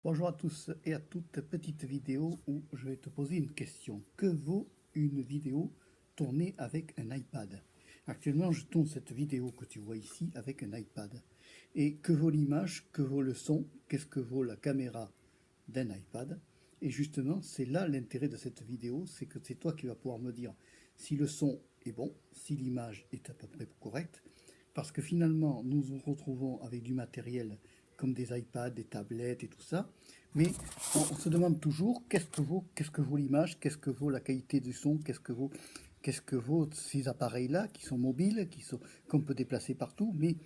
Bonjour à tous et à toutes, petite vidéo où je vais te poser une question. Que vaut une vidéo tournée avec un iPad? Actuellement, je tourne cette vidéo que tu vois ici avec un iPad. Et que vaut l'image? Que vaut le son? Qu'est-ce que vaut la caméra d'un iPad? Et justement, c'est là l'intérêt de cette vidéo, c'est que c'est toi qui vas pouvoir me dire si le son est bon, si l'image est à peu près correcte, parce que finalement, nous nous retrouvons avec du matériel comme des iPads, des tablettes et tout ça, mais on se demande toujours qu'est-ce que vaut l'image, qu'est-ce que vaut la qualité du son, qu'est-ce que vaut ces appareils-là qui sont mobiles, qu'on peut déplacer partout, mais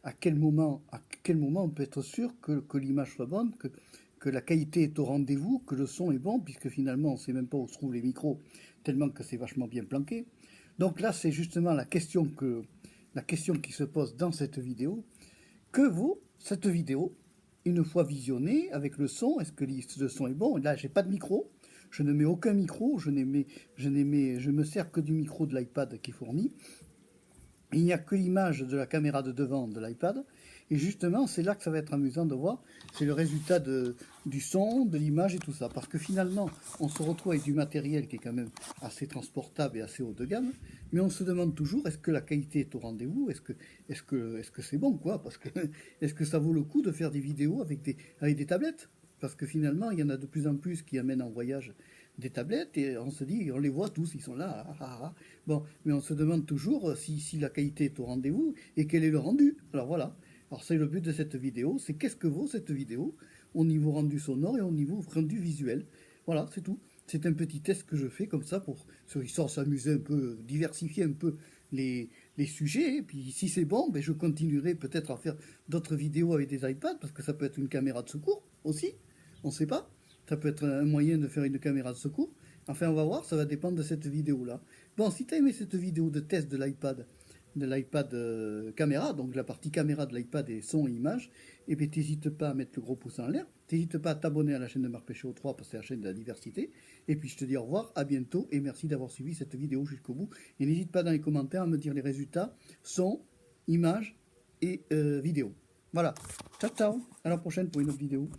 à quel moment on peut être sûr que l'image soit bonne, que la qualité est au rendez-vous, que le son est bon, puisque finalement on ne sait même pas où se trouvent les micros, tellement que c'est vachement bien planqué. Donc là, c'est justement la question qui se pose dans cette vidéo. Que vaut cette vidéo une fois visionnée avec le son? Est-ce que le son est bon? Là, j'ai pas de micro. Je ne mets aucun micro. Je me sers que du micro de l'iPad qui fournit. Il n'y a que l'image de la caméra de devant de l'iPad. Et justement, c'est là que ça va être amusant de voir. C'est le résultat du son, de l'image et tout ça. Parce que finalement, on se retrouve avec du matériel qui est quand même assez transportable et assez haut de gamme. Mais on se demande toujours, est-ce que la qualité est au rendez-vous? Est-ce que c'est bon, quoi? Parce que est-ce que ça vaut le coup de faire des vidéos avec des tablettes? Parce que finalement, il y en a de plus en plus qui amènent en voyage des tablettes et on se dit, on les voit tous, ils sont là. Bon, mais on se demande toujours si la qualité est au rendez-vous et quel est le rendu. Alors voilà. Alors c'est le but de cette vidéo, c'est qu'est-ce que vaut cette vidéo au niveau rendu sonore et au niveau rendu visuel. Voilà, c'est tout. C'est un petit test que je fais comme ça pour histoire de s'amuser un peu, diversifier un peu les sujets. Et puis si c'est bon, ben, je continuerai peut-être à faire d'autres vidéos avec des iPads parce que ça peut être une caméra de secours aussi. On ne sait pas. Ça peut être un moyen de faire une caméra de secours. Enfin, on va voir, ça va dépendre de cette vidéo-là. Bon, si tu as aimé cette vidéo de test de l'iPad caméra, donc la partie caméra de l'iPad et son et image, et bien n'hésite pas à mettre le gros pouce en l'air, n'hésite pas à t'abonner à la chaîne de Marc Péchaud 3 parce que c'est la chaîne de la diversité, et puis je te dis au revoir, à bientôt, et merci d'avoir suivi cette vidéo jusqu'au bout, et n'hésite pas dans les commentaires à me dire les résultats, son, image et vidéo. Voilà, ciao ciao, à la prochaine pour une autre vidéo.